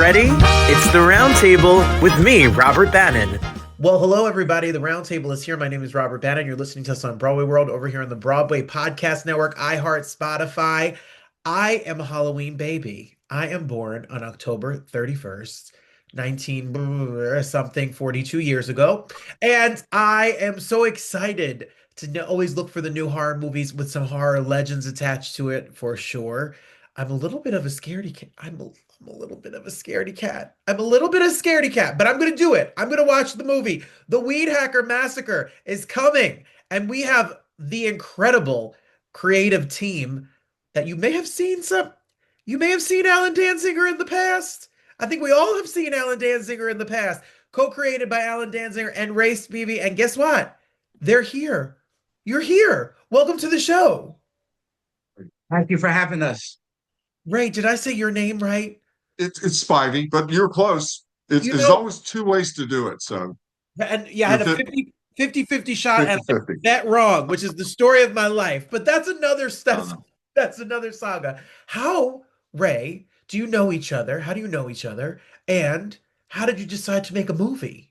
ready? It's the Roundtable with me, Robert Bannon. Well, hello, everybody. The Roundtable is here. My name is Robert Bannon. You're listening to us on BroadwayWorld over here on the Broadway Podcast Network, iHeart, Spotify. I am a Halloween baby. I am born on October 31st, 19 something, 42 years ago. And I am so excited to always look for the new horror movies with some horror legends attached to it for sure. I'm a little bit of a scaredy cat. I'm a little bit of a scaredy cat. I'm a little bit of a scaredy cat, but I'm going to do it. I'm going to watch the movie. The WeedHacker Massacre is coming. And we have the incredible creative team that you may have seen Allen Danziger in the past. I think we all have seen Allen Danziger in the past. Co-created by Allen Danziger and Ray Spivey. And guess what? They're here. You're here. Welcome to the show. Thank you for having us. Ray, did I say your name right? It's Spivey, but you're close. There's always two ways to do it. So, and yeah, I had a 50-50 shot 50, and I got that wrong, which is the story of my life. But that's another stuff. That's another saga. How, Ray, do you know each other? How do you know each other? And how did you decide to make a movie?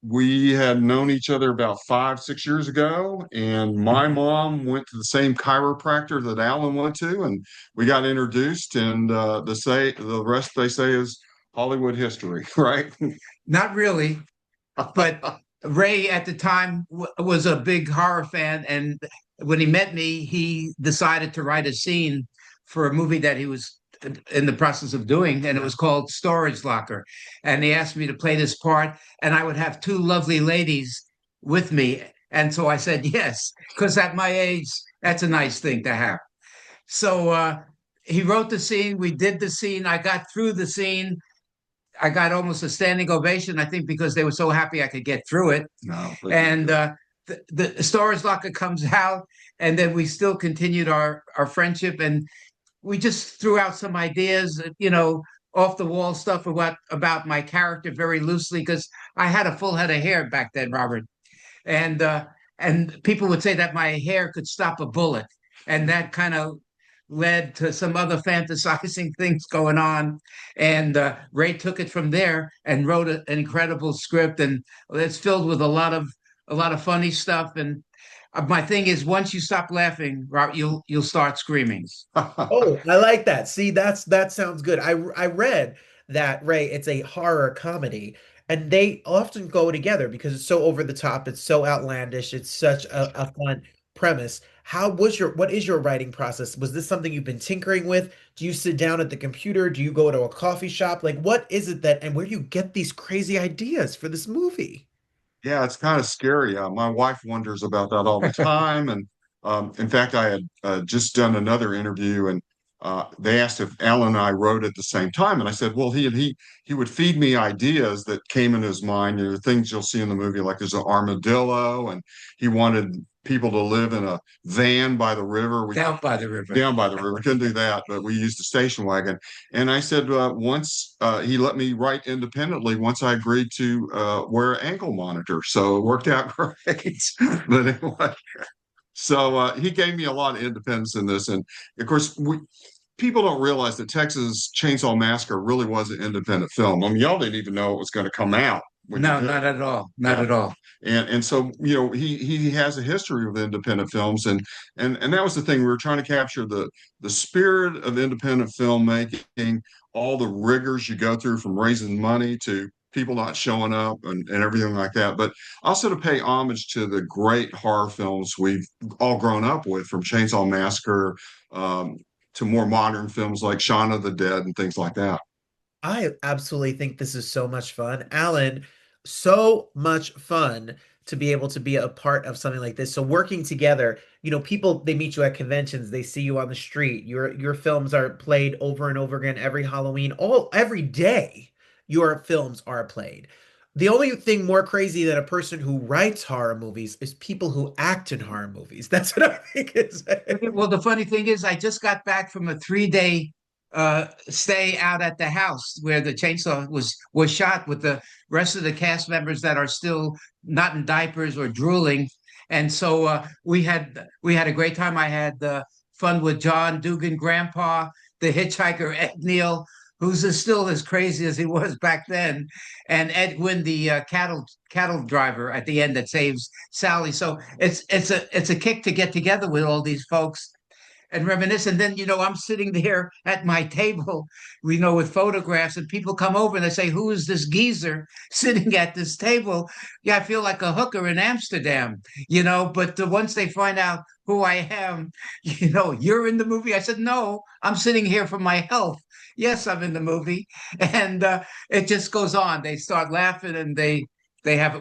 We had known each other about 5-6 years ago, and my mom went to the same chiropractor that Alan went to, and we got introduced. And the rest they say is Hollywood history, right? Not really, but Ray at the time was a big horror fan, and when he met me, he decided to write a scene for a movie that he was in the process of doing, and it was called Storage Locker. And he asked me to play this part, and I would have two lovely ladies with me. And so I said yes, because at my age, that's a nice thing to have. So he wrote the scene. We did the scene. I got through the scene. I got almost a standing ovation, I think, because they were so happy I could get through it. No, and the Storage Locker comes out, and then we still continued our friendship, and we just threw out some ideas, off the wall stuff about my character very loosely, because I had a full head of hair back then, Robert, and people would say that my hair could stop a bullet, and that kind of led to some other fantasizing things going on. And Ray took it from there and wrote an incredible script, and it's filled with a lot of funny stuff. And my thing is, once you stop laughing, Rob, you'll start screaming. Oh, I like that. See, that sounds good. I read that, Ray, it's a horror comedy, and they often go together because it's so over the top, it's so outlandish, it's such a fun premise. What is your writing process? Was this something you've been tinkering with? Do you sit down at the computer? Do you go to a coffee shop? Like, what is it and where do you get these crazy ideas for this movie? Yeah, it's kind of scary. My wife wonders about that all the time. And in fact, I had just done another interview, and they asked if Alan and I wrote at the same time. And I said, well, he would feed me ideas that came in his mind, things you'll see in the movie, like there's an armadillo, and he wanted people to live in a van by the river. Down by the river. Down by the river. We couldn't do that, but we used a station wagon. And I said, once he let me write independently, once I agreed to wear an ankle monitor. So it worked out great. But anyway, so he gave me a lot of independence in this. And of course, people don't realize that Texas Chain Saw Massacre really was an independent film. I mean, y'all didn't even know it was going to come out. No, not at all. Not at all. And so, he has a history of independent films, and that was the thing. We were trying to capture the spirit of independent filmmaking, all the rigors you go through, from raising money to people not showing up and everything like that. But also to pay homage to the great horror films we've all grown up with, from Chainsaw Massacre to more modern films like Shaun of the Dead and things like that. I absolutely think this is so much fun. Alan, so much fun to be able to be a part of something like this. So working together, people, they meet you at conventions, they see you on the street. Your films are played over and over again every Halloween, every day your films are played. The only thing more crazy than a person who writes horror movies is people who act in horror movies. That's what I think is. Well, the funny thing is, I just got back from a 3-day stay out at the house where the chainsaw was shot, with the rest of the cast members that are still not in diapers or drooling. And so we had a great time. I had fun with John Dugan, Grandpa, the hitchhiker Ed Neal, who's still as crazy as he was back then, and Edwin, the cattle driver at the end that saves Sally. So it's a kick to get together with all these folks and reminisce. And then, I'm sitting there at my table, with photographs, and people come over and they say, "Who is this geezer sitting at this table?" Yeah, I feel like a hooker in Amsterdam, but once they find out who I am, you're in the movie. I said, "No, I'm sitting here for my health." Yes, I'm in the movie. And it just goes on. They start laughing and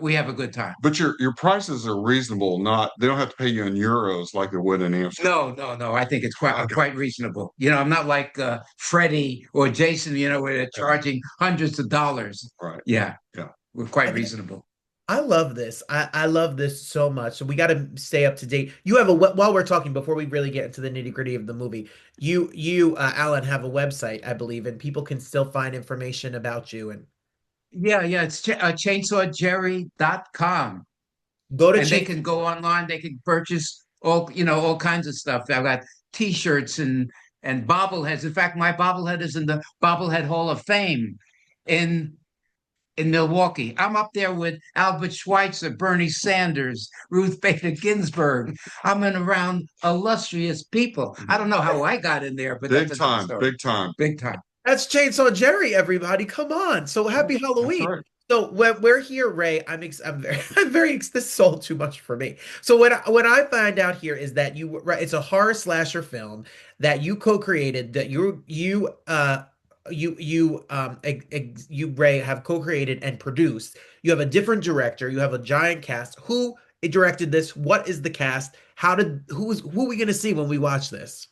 we have a good time. But your prices are reasonable. Not they don't have to pay you in euros like they would in Amsterdam. No. I think it's quite Okay. quite reasonable. I'm not like Freddie or Jason, where they're charging hundreds of dollars. Right. Yeah. Yeah. We're quite reasonable. I love this. I love this so much. So we got to stay up to date. You have while we're talking, before we really get into the nitty-gritty of the movie, you Alan, have a website, I believe, and people can still find information about you. And Yeah. It's chainsawjerry.com. go to And they can go online, they can purchase all kinds of stuff. I've got t-shirts and bobbleheads. In fact, my bobblehead is in the Bobblehead Hall of Fame in Milwaukee. I'm up there with Albert Schweitzer, Bernie Sanders, Ruth Bader Ginsburg. I'm in around illustrious people. I don't know how I got in there, but Big that's another time, story. big time. Big time. That's Chainsaw Jerry, everybody. Come on. So happy Halloween. Right. So when we're here, Ray, I'm very, this is all too much for me. So when I find out here is that it's a horror slasher film that you co-created, that you Ray have co-created and produced. You have a different director. You have a giant cast. Who directed this? What is the cast? Who are we going to see when we watch this?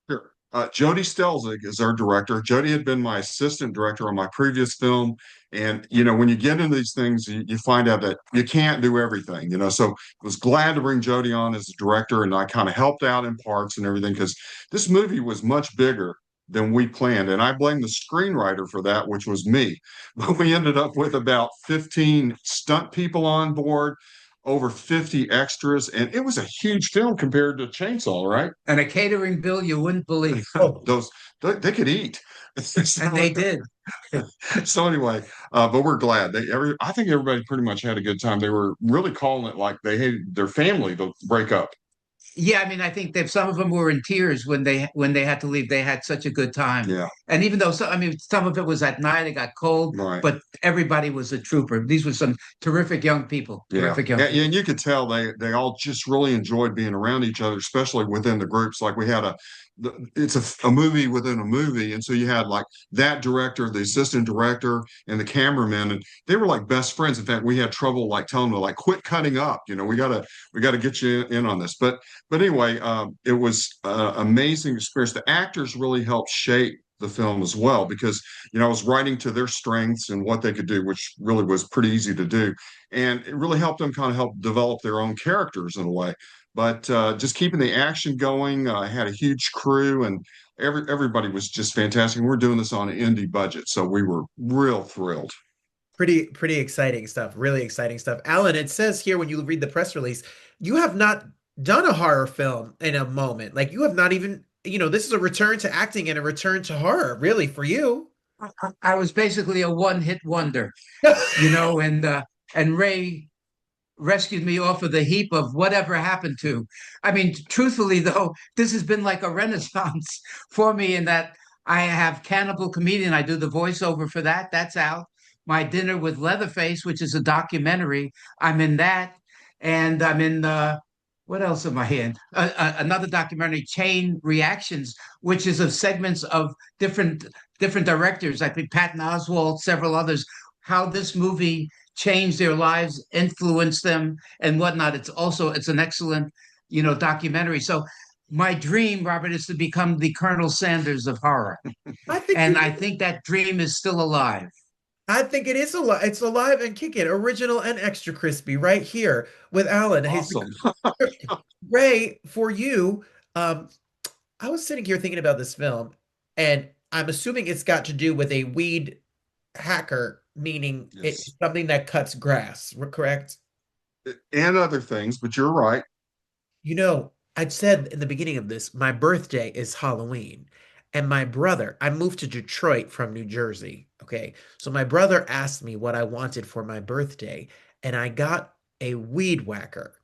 Sure. Jody Stelzig is our director. Jody had been my assistant director on my previous film. And, when you get into these things, you find out that you can't do everything, So I was glad to bring Jody on as a director, and I kind of helped out in parts and everything because this movie was much bigger than we planned. And I blame the screenwriter for that, which was me. But we ended up with about 15 stunt people on board, over 50 extras, and it was a huge film compared to Chainsaw, right? And a catering bill you wouldn't believe. Those they could eat. And they did. So anyway, but we're glad. I think everybody pretty much had a good time. They were really calling it like they hated their family to break up. Yeah, I mean, I think that some of them were in tears when they had to leave. They had such a good time. Yeah. And even though some of it was at night, it got cold, Right. but everybody was a trooper. These were some terrific young people. Terrific young people. And you could tell they all just really enjoyed being around each other, especially within the groups. Like we had it's a movie within a movie, and so you had like that director, the assistant director, and the cameraman, and they were like best friends. In fact, we had trouble like telling them to like quit cutting up. We gotta get you in on this. But anyway, it was amazing experience. The actors really helped shape the film as well because I was writing to their strengths and what they could do, which really was pretty easy to do, and it really helped them kind of help develop their own characters in a way. But just keeping the action going, I had a huge crew, and everybody was just fantastic. We're doing this on an indie budget, so we were real thrilled. Pretty exciting stuff. Really exciting stuff. Alan, it says here when you read the press release, you have not done a horror film in a moment. Like you have not even, this is a return to acting and a return to horror, really, for you. I was basically a one-hit wonder, and Ray rescued me off of the heap of whatever happened to. I mean, truthfully, though, this has been like a renaissance for me in that I have Cannibal Comedian. I do the voiceover for that. That's out. My Dinner with Leatherface, which is a documentary. I'm in that. And I'm in what else am I in? Another documentary, Chain Reactions, which is of segments of different directors. I think Patton Oswalt, several others, how this movie changed their lives, influenced them, and whatnot. It's an excellent, documentary. So my dream, Robert, is to become the Colonel Sanders of horror. I think that dream is still alive. I think it is alive. It's alive and kicking, original and extra crispy, right here with Alan. Awesome. Ray, for you, I was sitting here thinking about this film, and I'm assuming it's got to do with a weed hacker, meaning Yes. It's something that cuts grass, correct? And other things, but you're right. I'd said in the beginning of this, my birthday is Halloween. And my brother, I moved to Detroit from New Jersey. Okay. So my brother asked me what I wanted for my birthday, and I got a weed whacker.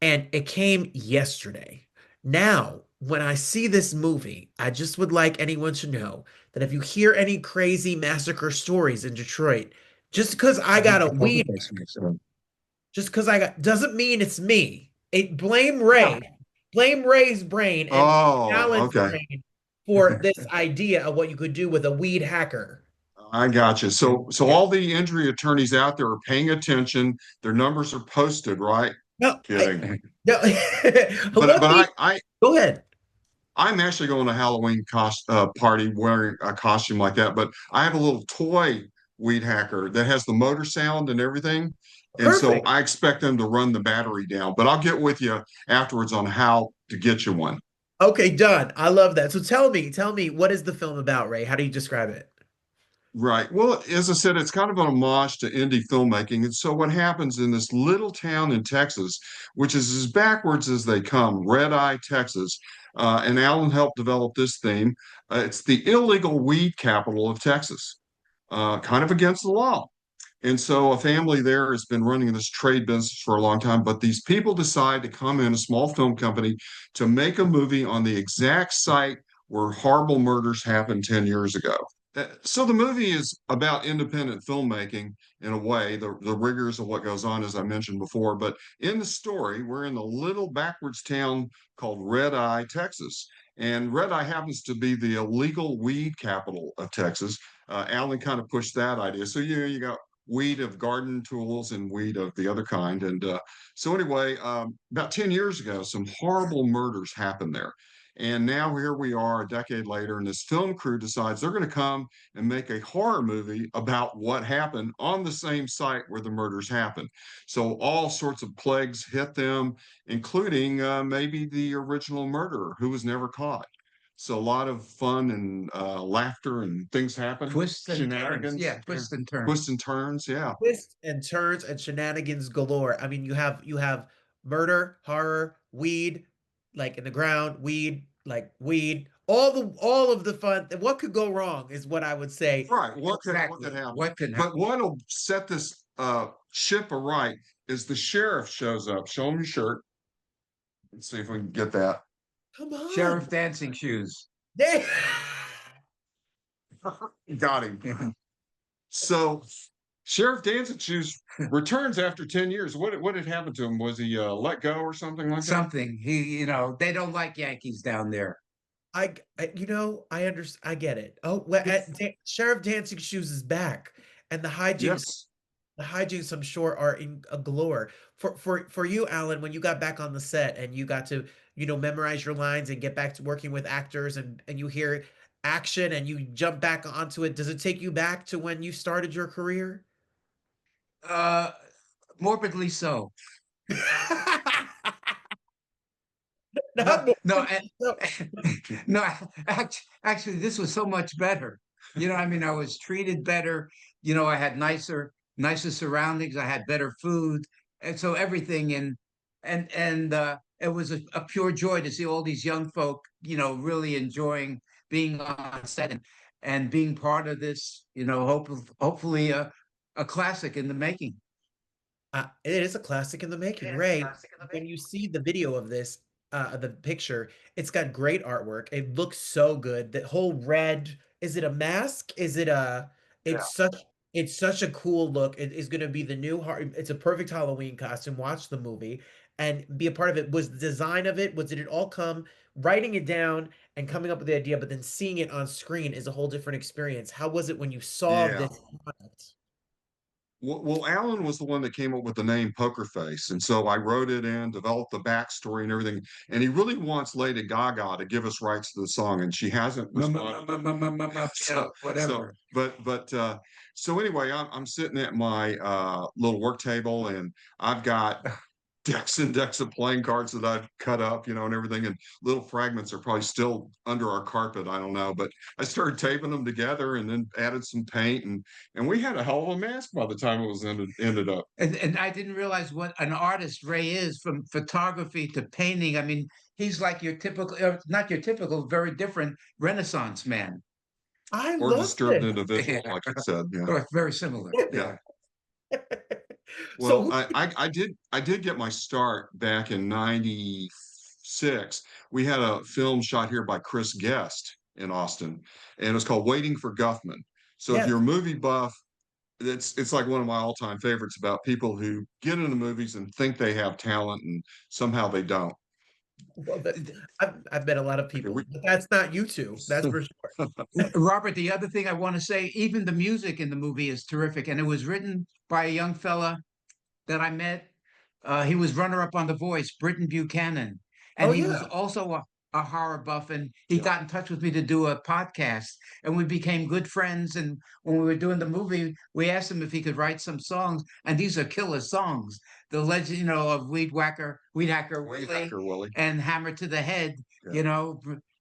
And it came yesterday. Now, when I see this movie, I just would like anyone to know that if you hear any crazy massacre stories in Detroit, just because I got a weed, just because I got, doesn't mean it's me. It blame No. Ray, blame Ray's brain and Oh, Allen's okay. brain for this idea of what you could do with a weed hacker. I got you. So Yeah. all the injury attorneys out there are paying attention. Their numbers are posted, right? No, Kidding. no. But What but do you, go ahead. I'm actually going to a Halloween party wearing a costume like that. But I have a little toy weed hacker that has the motor sound and everything. And so Perfect. I expect them to run the battery down. But I'll get with you afterwards on how to get you one. Okay, done. I love that. So tell me, what is the film about, Ray? How do you describe it? Right. Well, as I said, it's kind of an homage to indie filmmaking. And so what happens in this little town in Texas, which is as backwards as they come, Red Eye, Texas, and Alan helped develop this theme. It's the illegal weed capital of Texas, kind of against the law. And so a family there has been running this trade business for a long time, but these people decide to come in, a small film company, to make a movie on the exact site where horrible murders happened 10 years ago. So the movie is about independent filmmaking in a way, the rigors of what goes on, as I mentioned before. But in the story, we're in a little backwards town called Red Eye, Texas. And Red Eye happens to be the illegal weed capital of Texas. Alan kind of pushed that idea. So you got weed of garden tools and weed of the other kind. And so anyway, about 10 years ago, some horrible murders happened there. And now here we are a decade later, and this film crew decides they're going to come and make a horror movie about what happened on the same site where the murders happened. So all sorts of plagues hit them, including maybe the original murderer who was never caught. So a lot of fun and laughter and things happen. Twists and turns. Shenanigans. Yeah, twists and turns. Twists and turns. Yeah. Twists and turns and shenanigans galore. I mean, you have murder, horror, weed, like in the ground, weed, like weed. All of the fun. What could go wrong is what I would say. Right. What Exactly. could happen? What can But happen? what'll set this ship aright is the sheriff shows up. Show him your shirt. Let's see if we can get that. Come on. Sheriff dancing shoes. They- Got him. So Sheriff Dancing Shoes returns after 10 years. What had happened to him? Was he let go or something like that? Something. They don't like Yankees down there. I understand. I get it. Oh, well, Sheriff Dancing Shoes is back, and Yes. the hijinks, I'm sure, are in a galore. For you, Alan, when you got back on the set and you got to, memorize your lines and get back to working with actors and you hear action and you jump back onto it, does it take you back to when you started your career? Uh, Morbidly so. Not No, more- no. no, actually, this was so much better. I was treated better. I had nicer surroundings. I had better food, and so everything. And it was a pure joy to see all these young folk, really enjoying being on set and being part of this. Hopefully a classic in the making. It is a classic in the making. Ray, when you see the video of this, the picture, it's got great artwork. It looks so good. The whole red, is it a mask? Is it a, it's such, it's such a cool look. It is going to be the new, it's a perfect Halloween costume. Watch the movie and be a part of it. Was the design of it, did it all come, writing it down and coming up with the idea, but then seeing it on screen is a whole different experience. How was it when you saw Yeah. this product? Well, Alan was the one that came up with the name Poker Face. And so I wrote it in, developed the backstory and everything. And he really wants Lady Gaga to give us rights to the song, and she hasn't responded. Whatever. So anyway, I'm sitting at my little work table, and I've got decks and decks of playing cards that I'd cut up, and everything. And little fragments are probably still under our carpet. I don't know. But I started taping them together and then added some paint. And we had a hell of a mask by the time it was ended up. And I didn't realize what an artist Ray is, from photography to painting. I mean, he's like your typical, not your typical, very different Renaissance man. I Or love disturbed it. individual, like you said. Yeah. Oh, very similar. Yeah. So Well, I did get my start back in '96. We had a film shot here by Chris Guest in Austin, and it was called Waiting for Guffman. So if yes. you're a movie buff, it's like one of my all-time favorites about people who get into movies and think they have talent and somehow they don't. Well, I've met a lot of people, Okay, but that's not you two. That's for sure. Robert, the other thing I want to say, even the music in the movie is terrific. And it was written by a young fella that I met. He was runner-up on The Voice, Britton Buchanan. And Oh, he yeah. was also a horror buff. And he Yeah. got in touch with me to do a podcast. And we became good friends. And when we were doing the movie, we asked him if he could write some songs. And these are killer songs. The legend, of WeedHacker Willie. and Hammer to the Head, Yeah.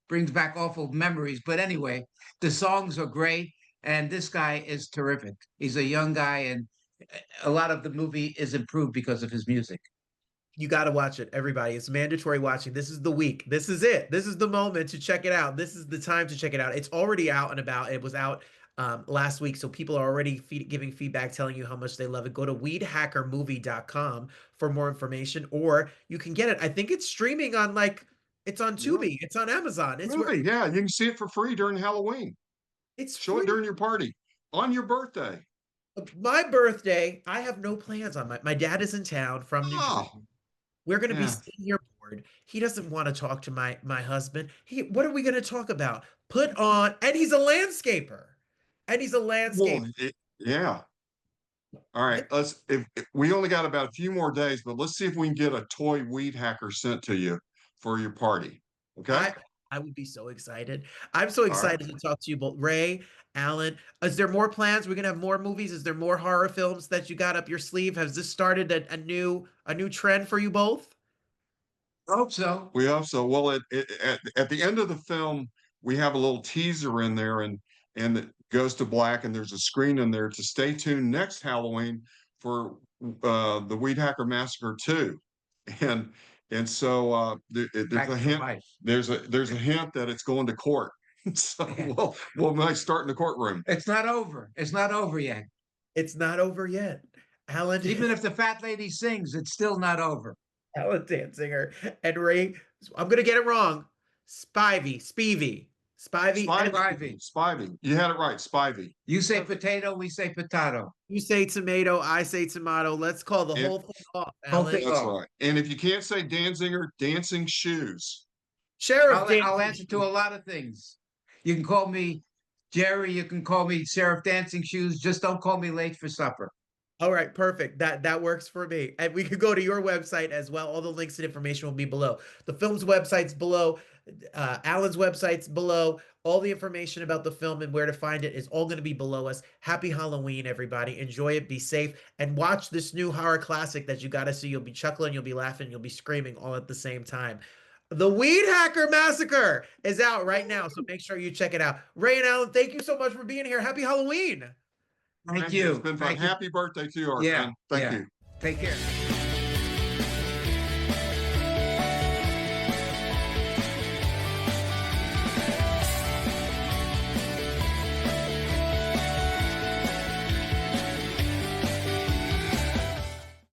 brings back awful memories. But anyway, the songs are great. And this guy is terrific. He's a young guy, and a lot of the movie is improved because of his music. You got to watch it, everybody. It's mandatory watching. This is the week. This is it. This is the moment to check it out. This is the time to check it out. It's already out and about. It was out last week, so people are already giving feedback, telling you how much they love it. Go to weedhackermovie.com for more information, or you can get it. I think it's streaming on it's on Tubi. It's on Amazon. It's Really? Yeah, you can see it for free during Halloween. it's Show it free. during your party on your birthday. My birthday, I have no plans on my dad is in town from New Oh, Jersey. We're going to be yeah. sitting here bored. He doesn't want to talk to my husband. What are we going to talk about? Put on, and he's a landscaper. And he's a landscaper. Well, yeah. All right. If we only got about a few more days, but let's see if we can get a toy weed hacker sent to you for your party. Okay. I would be so excited. I'm so excited to talk to you both. Ray, Allen, is there more plans? We're going to have more movies. Is there more horror films that you got up your sleeve? Has this started a new trend for you both? I hope so. We hope so. Well, at the end of the film, we have a little teaser in there, and it goes to black, and there's a screen in there to stay tuned next Halloween for the Weed Hacker Massacre 2. And so there's a hint. There's a hint that it's going to court. So we might start in the courtroom. It's not over. It's not over yet. It's not over yet. Allen, even if the fat lady sings, it's still not over. Allen Danziger and Ray. I'm gonna get it wrong. Spivey. Spivey. You had it right. Spivey. You say potato, we say potato. You say tomato, I say tomato. Let's call the whole thing off, Allen. That's right. And if you can't say Danziger, dancing shoes. Sheriff I'll answer to a lot of things. You can call me Jerry. You can call me Sheriff Dancing Shoes. Just don't call me late for supper. All right, perfect. That works for me. And we could go to your website as well. All the links and information will be below. The film's website's below. Allen's website's below. All the information about the film and where to find it is all going to be below us. Happy Halloween, everybody. Enjoy it. Be safe. And watch this new horror classic that you got to see. You'll be chuckling, you'll be laughing, you'll be screaming all at the same time. The WeedHacker Massacre is out right now, so make sure you check it out. Ray and Allen, thank you so much for being here. Happy Halloween. Thank you. It's been fun. Happy birthday to you, our friend. Thank you. Take care.